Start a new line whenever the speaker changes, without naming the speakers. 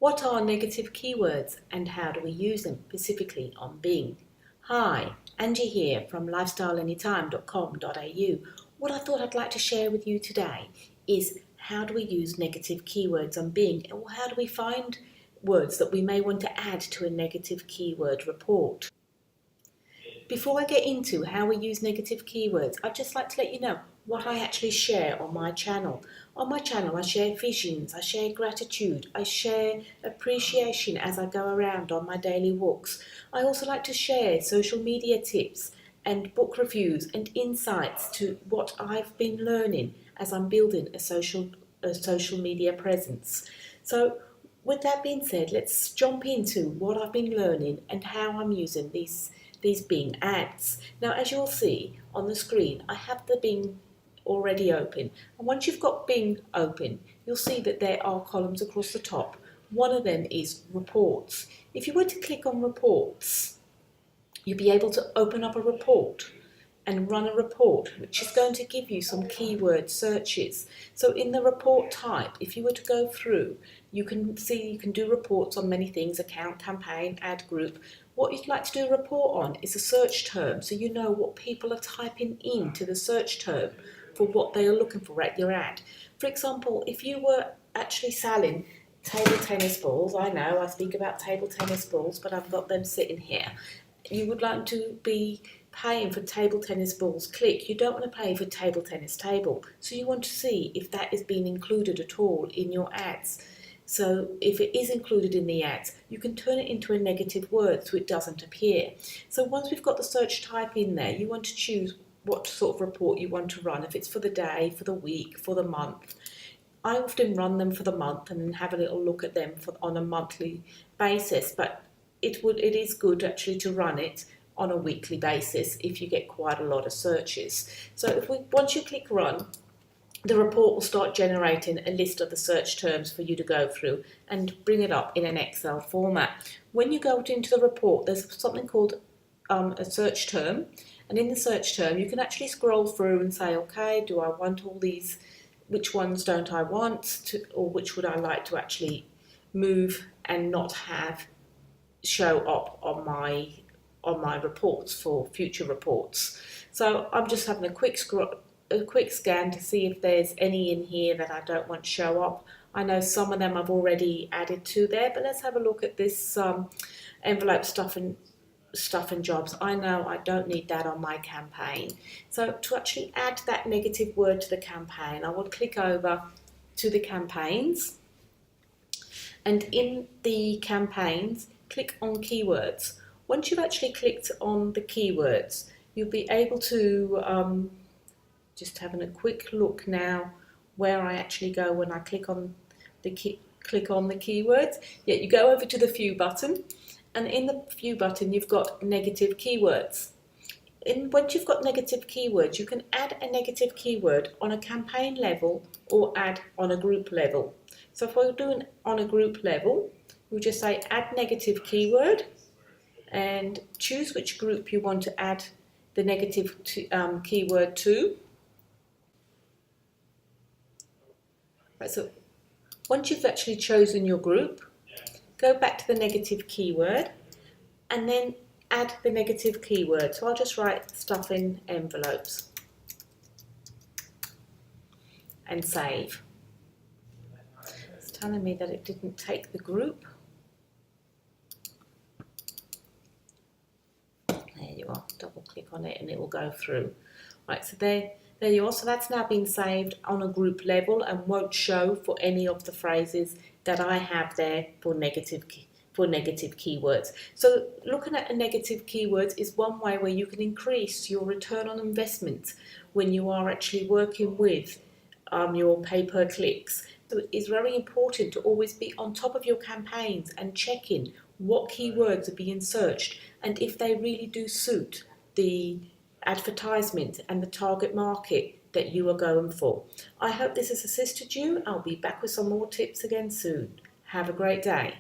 What are negative keywords and how do we use them specifically on Bing? Hi, Angie here from lifestyleanytime.com.au. What I thought I'd like to share with you today is how do we use negative keywords on Bing, or how do we find words that we may want to add to a negative keyword report. Before I get into how we use negative keywords, I'd just like to let you know what I actually share on my channel. On my channel, I share visions, I share gratitude, I share appreciation as I go around on my daily walks. I also like to share social media tips and book reviews and insights to what I've been learning as I'm building a social media presence. So with that being said, let's jump into what I've been learning and how I'm using these Bing ads. Now, as you'll see on the screen, I have the Bing already open. And once you've got Bing open, you'll see that there are columns across the top. One of them is reports. If you were to click on reports, you'll be able to open up a report and run a report, which is going to give you some keyword searches. So in the report type, if you were to go through, you can see you can do reports on many things: account, campaign, ad group. What you'd like to do a report on is a search term, so you know what people are typing into the search term for what they are looking for at your ad. For example, if you were actually selling table tennis balls, I know I speak about table tennis balls, but I've got them sitting here. You would like to be paying for table tennis balls click. You don't want to pay for table tennis table, so you want to see if that is being included at all in your ads. So if it is included in the ads, you can turn it into a negative word so it doesn't appear. So once we've got the search type in there, you want to choose what sort of report you want to run, if it's for the day, for the week, for the month. I often run them for the month and then have a little look at them on a monthly basis, but it is good actually to run it on a weekly basis if you get quite a lot of searches. So once you click run, the report will start generating a list of the search terms for you to go through and bring it up in an Excel format. When you go into the report, there's something called a search term, and in the search term you can actually scroll through and say, okay, do I want all these, which ones don't I want to, or which would I like to actually move and not have show up on my reports for future reports. So I'm just having a quick scan to see if there's any in here that I don't want to show up. I know some of them I've already added to there, but let's have a look at this envelope stuff and jobs. I know I don't need that on my campaign. So to actually add that negative word to the campaign, I will click over to the campaigns, and in the campaigns, click on keywords. Once you've actually clicked on the keywords, you'll be able to just having a quick look now where I actually go when I click on the keywords. Yeah, you go over to the view button, and in the view button you've got negative keywords. Once you've got negative keywords, you can add a negative keyword on a campaign level or add on a group level. So if we're doing on a group level, we'll just say add negative keyword and choose which group you want to add the negative keyword to. Right, so once you've actually chosen your group, go back to the negative keyword and then add the negative keyword. So I'll just write stuff in envelopes and save. It's telling me that it didn't take the group. There you are, double click on it and it will go through. Right, so there you are. So that's now been saved on a group level and won't show for any of the phrases that I have there for negative keywords. So looking at a negative keywords is one way where you can increase your return on investment when you are actually working with your pay-per-clicks. So it is very important to always be on top of your campaigns and checking what keywords are being searched and if they really do suit the advertisement and the target market that you are going for. I hope this has assisted you. I'll be back with some more tips again soon. Have a great day.